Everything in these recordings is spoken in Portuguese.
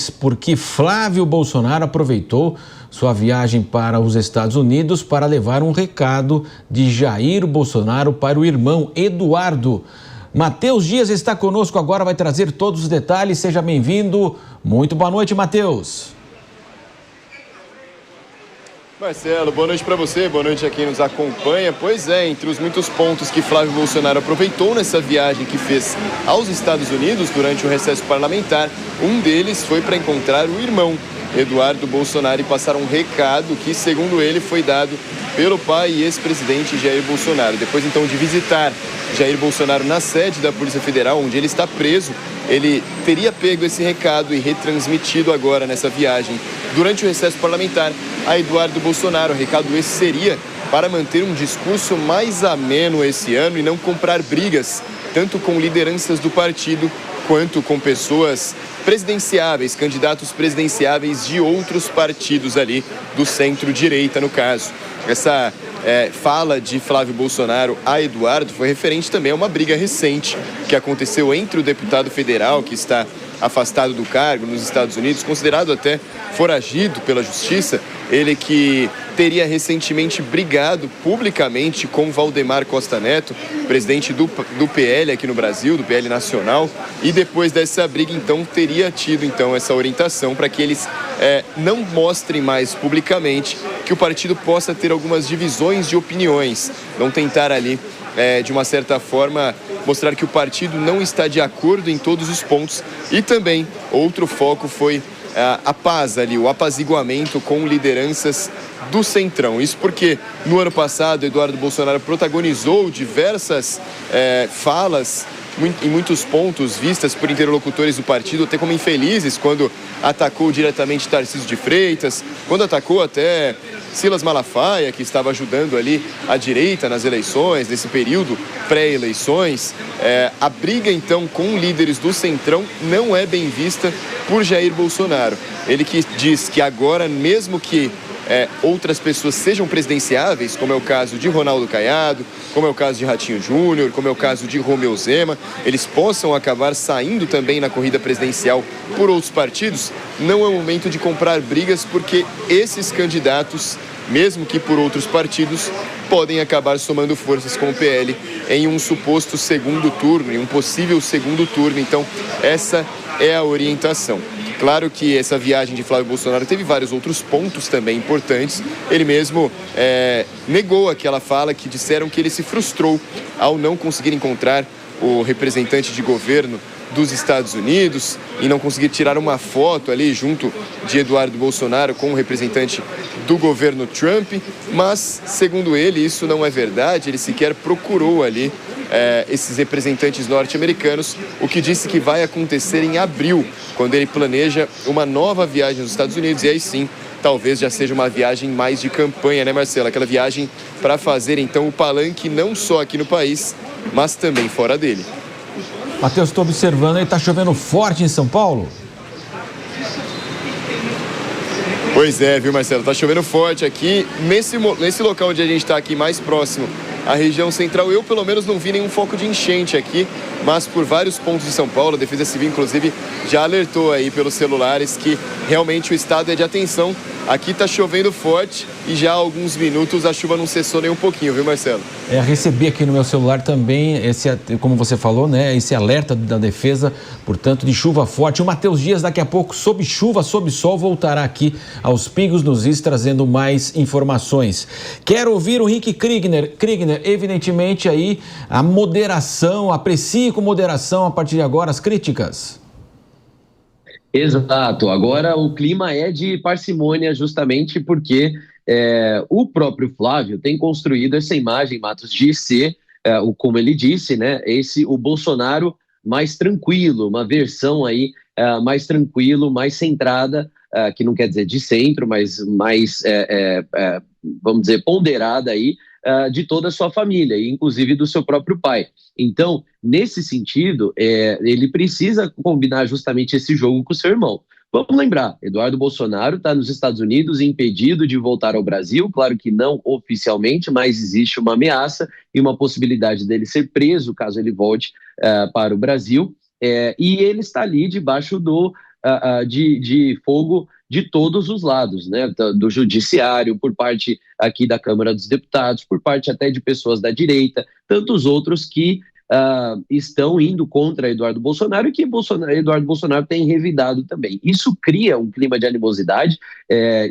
detalhes porque Flávio Bolsonaro aproveitou sua viagem para os Estados Unidos para levar um recado de Jair Bolsonaro para o irmão Eduardo. Matheus Dias está conosco agora, vai trazer todos os detalhes. Seja bem-vindo. Muito boa noite, Matheus. Marcelo, boa noite para você, boa noite a quem nos acompanha. Pois é, entre os muitos pontos que Flávio Bolsonaro aproveitou nessa viagem que fez aos Estados Unidos durante o recesso parlamentar, um deles foi para encontrar o irmão Eduardo Bolsonaro e passar um recado que, segundo ele, foi dado pelo pai e ex-presidente Jair Bolsonaro. Depois, então, de visitar Jair Bolsonaro na sede da Polícia Federal, onde ele está preso, ele teria pego esse recado e retransmitido agora nessa viagem. Durante o recesso parlamentar, a Eduardo Bolsonaro, o recado esse seria para manter um discurso mais ameno esse ano e não comprar brigas, tanto com lideranças do partido quanto com pessoas presidenciáveis, candidatos presidenciáveis de outros partidos ali do centro-direita, no caso. Essa fala de Flávio Bolsonaro a Eduardo foi referente também a uma briga recente que aconteceu entre o deputado federal, que está afastado do cargo nos Estados Unidos, considerado até foragido pela justiça, ele que teria recentemente brigado publicamente com Valdemar Costa Neto, presidente do PL aqui no Brasil, do PL Nacional, e depois dessa briga, então, teria tido, então, essa orientação para que eles não mostrem mais publicamente, que o partido possa ter algumas divisões de opiniões, não tentar ali, de uma certa forma, mostrar que o partido não está de acordo em todos os pontos. E também, outro foco foi a paz ali, o apaziguamento com lideranças do Centrão. Isso porque no ano passado Eduardo Bolsonaro protagonizou diversas falas em muitos pontos vistas por interlocutores do partido até como infelizes, quando atacou diretamente Tarcísio de Freitas, quando atacou até Silas Malafaia, que estava ajudando ali a direita nas eleições, nesse período pré-eleições. A briga, então, com líderes do Centrão não é bem vista por Jair Bolsonaro. Ele que diz que agora, mesmo que outras pessoas sejam presidenciáveis, como é o caso de Ronaldo Caiado, como é o caso de Ratinho Júnior, como é o caso de Romeu Zema, eles possam acabar saindo também na corrida presidencial por outros partidos, não é o momento de comprar brigas, porque esses candidatos, mesmo que por outros partidos, podem acabar somando forças com o PL em um suposto segundo turno, em um possível segundo turno. Então, essa é a orientação. Claro que essa viagem de Flávio Bolsonaro teve vários outros pontos também importantes. Ele mesmo negou aquela fala que disseram que ele se frustrou ao não conseguir encontrar o representante de governo dos Estados Unidos e não conseguir tirar uma foto ali junto de Eduardo Bolsonaro com o representante do governo Trump, mas, segundo ele, isso não é verdade. Ele sequer procurou ali esses representantes norte-americanos, o que disse que vai acontecer em abril, quando ele planeja uma nova viagem aos Estados Unidos, e aí sim, talvez já seja uma viagem mais de campanha, né, Marcelo? Aquela viagem para fazer, então, o palanque não só aqui no país, mas também fora dele. Matheus, estou observando aí, está chovendo forte em São Paulo? Pois é, viu, Marcelo? Está chovendo forte aqui. Nesse local onde a gente está aqui mais próximo à região central, eu pelo menos não vi nenhum foco de enchente aqui, mas por vários pontos de São Paulo, a Defesa Civil, inclusive, já alertou aí pelos celulares que realmente o estado é de atenção. Aqui está chovendo forte e já há alguns minutos a chuva não cessou nem um pouquinho, viu, Marcelo? Recebi aqui no meu celular também, como você falou, né, esse alerta da Defesa, portanto, de chuva forte. O Matheus Dias, daqui a pouco, sob chuva, sob sol, voltará aqui aos Pingos nos Is, trazendo mais informações. Quero ouvir o Henrique Kriegner. Kriegner, evidentemente, aí a moderação, aprecie com moderação a partir de agora as críticas. Exato, agora o clima é de parcimônia justamente porque o próprio Flávio tem construído essa imagem, Matos, de ser, como ele disse, né, o Bolsonaro mais tranquilo, uma versão aí mais tranquilo, mais centrada, que não quer dizer de centro, mas mais, vamos dizer, ponderada aí, de toda a sua família, e inclusive do seu próprio pai. Então, nesse sentido, ele precisa combinar justamente esse jogo com o seu irmão. Vamos lembrar, Eduardo Bolsonaro está nos Estados Unidos impedido de voltar ao Brasil, claro que não oficialmente, mas existe uma ameaça e uma possibilidade dele ser preso caso ele volte para o Brasil, e ele está ali debaixo do de fogo de todos os lados, né? Do judiciário, por parte aqui da Câmara dos Deputados, por parte até de pessoas da direita, tantos outros que estão indo contra Eduardo Bolsonaro e que Eduardo Bolsonaro tem revidado também. Isso cria um clima de animosidade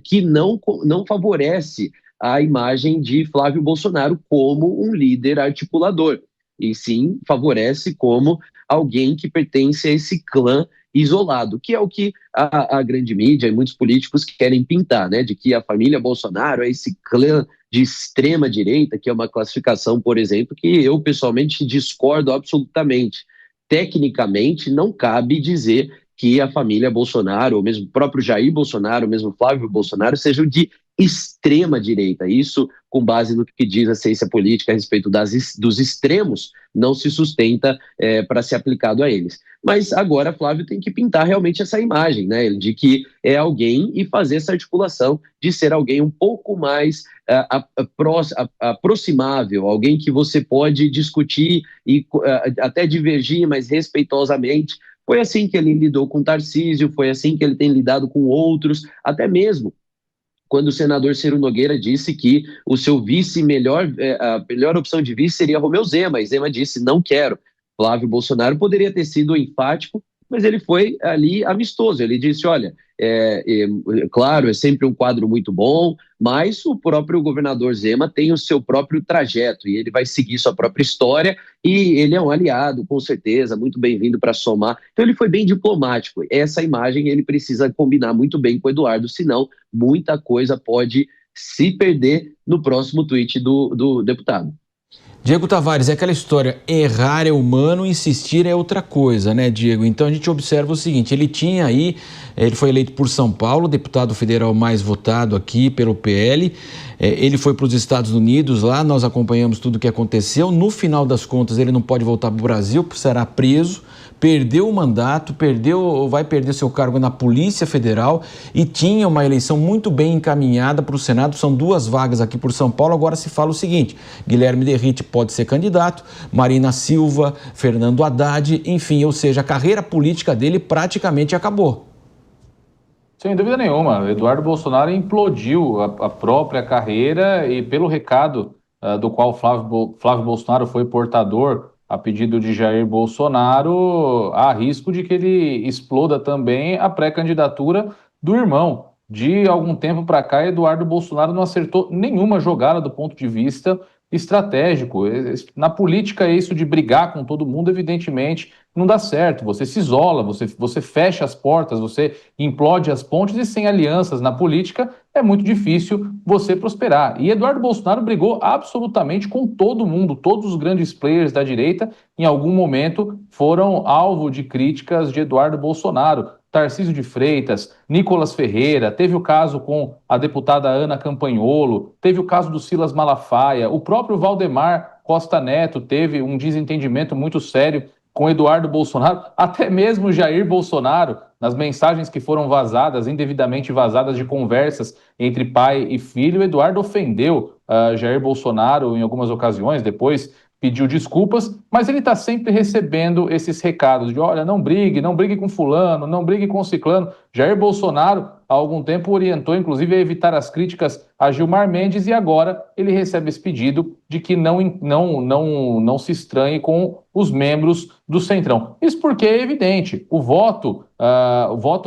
que não favorece a imagem de Flávio Bolsonaro como um líder articulador, e sim favorece como alguém que pertence a esse clã isolado, que é o que a grande mídia e muitos políticos querem pintar, né? De que a família Bolsonaro é esse clã de extrema direita, que é uma classificação, por exemplo, que eu pessoalmente discordo absolutamente. Tecnicamente, não cabe dizer que a família Bolsonaro, ou mesmo o próprio Jair Bolsonaro, ou mesmo Flávio Bolsonaro, sejam de extrema direita. Isso, com base no que diz a ciência política a respeito dos extremos, não se sustenta para ser aplicado a eles. Mas agora Flávio tem que pintar realmente essa imagem, né, de que é alguém e fazer essa articulação de ser alguém um pouco mais aproximável, alguém que você pode discutir e até divergir, mas respeitosamente. Foi assim que ele lidou com Tarcísio, foi assim que ele tem lidado com outros, até mesmo quando o senador Ciro Nogueira disse que o seu vice a melhor opção de vice seria Romeu Zema, e Zema disse, não quero. Flávio Bolsonaro poderia ter sido enfático, mas ele foi ali amistoso, ele disse, olha, claro, é sempre um quadro muito bom, mas o próprio governador Zema tem o seu próprio trajeto, e ele vai seguir sua própria história, e ele é um aliado, com certeza, muito bem-vindo para somar. Então ele foi bem diplomático. Essa imagem ele precisa combinar muito bem com o Eduardo, senão muita coisa pode se perder no próximo tweet do deputado. Diego Tavares, é aquela história, errar é humano, insistir é outra coisa, né, Diego? Então a gente observa o seguinte, ele foi eleito por São Paulo, deputado federal mais votado aqui pelo PL, ele foi para os Estados Unidos, lá nós acompanhamos tudo o que aconteceu, no final das contas ele não pode voltar para o Brasil, será preso, perdeu o mandato, vai perder seu cargo na Polícia Federal e tinha uma eleição muito bem encaminhada para o Senado, são 2 vagas aqui por São Paulo. Agora se fala o seguinte, Guilherme Derrite pode ser candidato, Marina Silva, Fernando Haddad, enfim, ou seja, a carreira política dele praticamente acabou. Sem dúvida nenhuma, Eduardo Bolsonaro implodiu a própria carreira e pelo recado do qual Flávio Bolsonaro foi portador a pedido de Jair Bolsonaro, há risco de que ele exploda também a pré-candidatura do irmão. De algum tempo para cá, Eduardo Bolsonaro não acertou nenhuma jogada do ponto de vista estratégico. Na política, isso de brigar com todo mundo, evidentemente, não dá certo. Você se isola, você fecha as portas, você implode as pontes e sem alianças na política é muito difícil você prosperar. E Eduardo Bolsonaro brigou absolutamente com todo mundo, todos os grandes players da direita, em algum momento foram alvo de críticas de Eduardo Bolsonaro. Tarcísio de Freitas, Nicolas Ferreira, teve o caso com a deputada Ana Campanholo, teve o caso do Silas Malafaia, o próprio Valdemar Costa Neto teve um desentendimento muito sério com Eduardo Bolsonaro, até mesmo Jair Bolsonaro, nas mensagens que foram vazadas, indevidamente vazadas de conversas entre pai e filho, Eduardo ofendeu Jair Bolsonaro em algumas ocasiões, depois pediu desculpas, mas ele está sempre recebendo esses recados de, olha, não brigue com fulano, não brigue com ciclano. Jair Bolsonaro, há algum tempo, orientou, inclusive, a evitar as críticas a Gilmar Mendes e agora ele recebe esse pedido de que não se estranhe com os membros do Centrão. Isso porque é evidente, o voto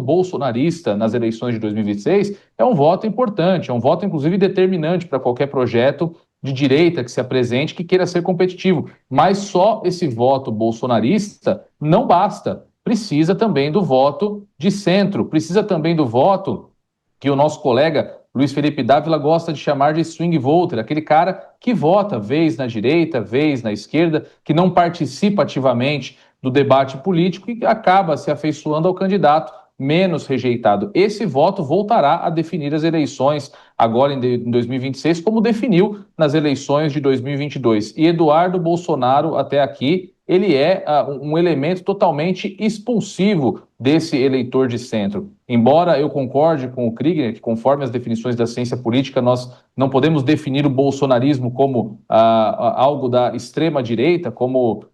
bolsonarista nas eleições de 2026 é um voto importante, é um voto, inclusive, determinante para qualquer projeto de direita que se apresente, que queira ser competitivo. Mas só esse voto bolsonarista não basta. Precisa também do voto de centro, precisa também do voto que o nosso colega Luiz Felipe Dávila gosta de chamar de swing voter, aquele cara que vota vez na direita, vez na esquerda, que não participa ativamente do debate político e acaba se afeiçoando ao candidato menos rejeitado. Esse voto voltará a definir as eleições agora em 2026, como definiu nas eleições de 2022. E Eduardo Bolsonaro, até aqui, ele é um elemento totalmente expulsivo desse eleitor de centro. Embora eu concorde com o Kriegner, que conforme as definições da ciência política, nós não podemos definir o bolsonarismo como algo da extrema-direita, como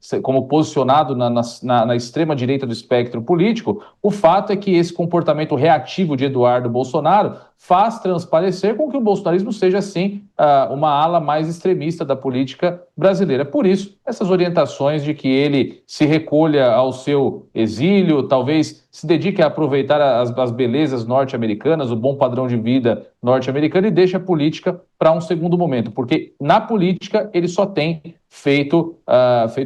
posicionado na extrema-direita do espectro político, o fato é que esse comportamento reativo de Eduardo Bolsonaro faz transparecer com que o bolsonarismo seja, sim, uma ala mais extremista da política brasileira. Por isso, essas orientações de que ele se recolha ao seu exílio, talvez se dedique a aproveitar as belezas norte-americanas, o bom padrão de vida norte-americano, e deixe a política para um segundo momento, porque na política ele só tem feito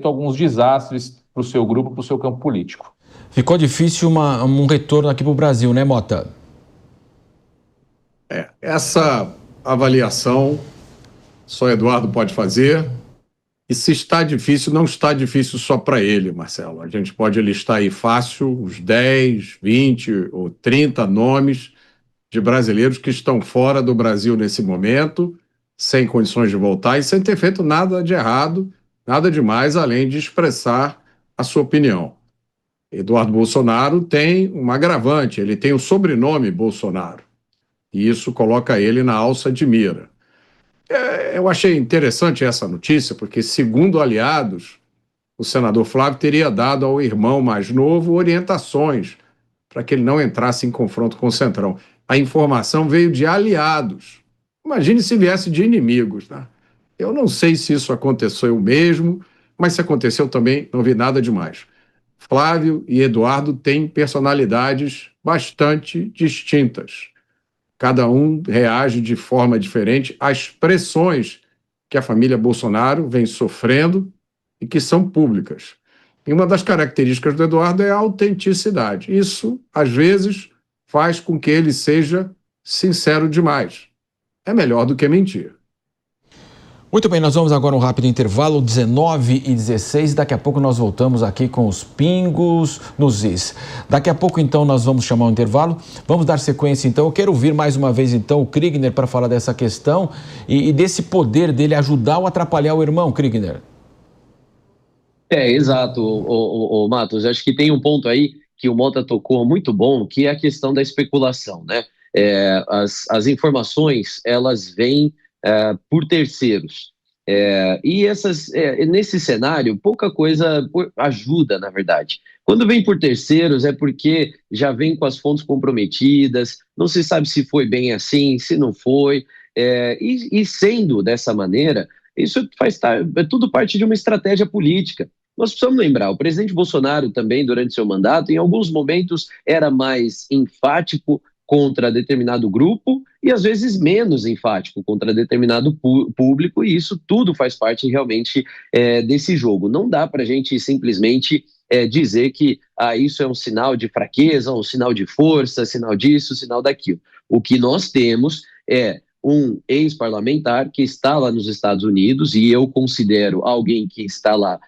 alguns desastres para o seu grupo, para o seu campo político. Ficou difícil um retorno aqui para o Brasil, né, Mota? Essa avaliação só Eduardo pode fazer. E se está difícil, não está difícil só para ele, Marcelo. A gente pode listar aí fácil os 10, 20 ou 30 nomes de brasileiros que estão fora do Brasil nesse momento, sem condições de voltar e sem ter feito nada de errado, nada demais, além de expressar a sua opinião. Eduardo Bolsonaro tem um agravante, ele tem o sobrenome Bolsonaro, e isso coloca ele na alça de mira. Eu achei interessante essa notícia, porque, segundo aliados, o senador Flávio teria dado ao irmão mais novo orientações para que ele não entrasse em confronto com o Centrão. A informação veio de aliados. Imagine se viesse de inimigos, né? Eu não sei se isso aconteceu mesmo, mas se aconteceu também, não vi nada demais. Flávio e Eduardo têm personalidades bastante distintas. Cada um reage de forma diferente às pressões que a família Bolsonaro vem sofrendo e que são públicas. E uma das características do Eduardo é a autenticidade. Isso, às vezes, faz com que ele seja sincero demais. É melhor do que mentir. Muito bem, nós vamos agora um rápido intervalo, 19h16. Daqui a pouco nós voltamos aqui com os pingos nos is. Daqui a pouco, então, nós vamos chamar um intervalo. Vamos dar sequência, então. Eu quero ouvir mais uma vez, então, o Kriegner para falar dessa questão e desse poder dele ajudar ou atrapalhar o irmão, Kriegner. Exato, o Matos. Acho que tem um ponto aí que o Mota tocou muito bom, que é a questão da especulação, né? As informações, elas vêm por terceiros. Nesse cenário, pouca coisa ajuda, na verdade. Quando vem por terceiros é porque já vem com as fontes comprometidas, não se sabe se foi bem assim, se não foi, e sendo dessa maneira, isso é tudo parte de uma estratégia política. Nós precisamos lembrar, o presidente Bolsonaro também, durante seu mandato, em alguns momentos era mais enfático contra determinado grupo e às vezes menos enfático contra determinado público, e isso tudo faz parte realmente desse jogo. Não dá para a gente simplesmente dizer que isso é um sinal de fraqueza, um sinal de força, sinal disso, sinal daquilo. O que nós temos é um ex-parlamentar que está lá nos Estados Unidos, e eu considero alguém que está lá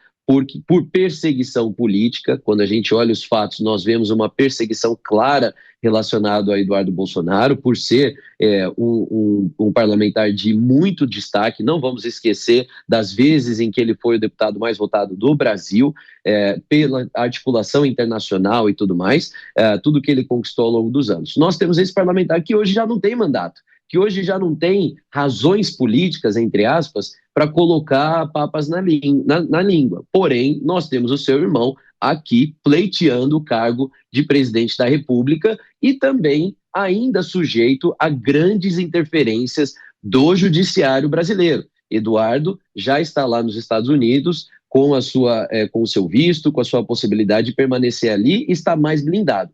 por perseguição política. Quando a gente olha os fatos, nós vemos uma perseguição clara relacionada a Eduardo Bolsonaro, por ser um parlamentar de muito destaque. Não vamos esquecer das vezes em que ele foi o deputado mais votado do Brasil, pela articulação internacional e tudo mais, tudo que ele conquistou ao longo dos anos. Nós temos esse parlamentar que hoje já não tem mandato, que hoje já não tem razões políticas, entre aspas, para colocar papas na língua. Porém, nós temos o seu irmão aqui pleiteando o cargo de presidente da República e também ainda sujeito a grandes interferências do judiciário brasileiro. Eduardo já está lá nos Estados Unidos com o seu visto, com a sua possibilidade de permanecer ali, e está mais blindado.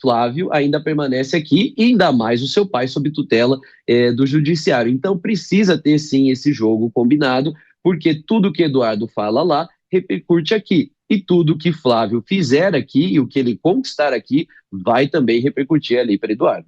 Flávio ainda permanece aqui, e ainda mais o seu pai sob tutela do judiciário. Então precisa ter sim esse jogo combinado, porque tudo que Eduardo fala lá repercute aqui, e tudo que Flávio fizer aqui e o que ele conquistar aqui vai também repercutir ali para Eduardo.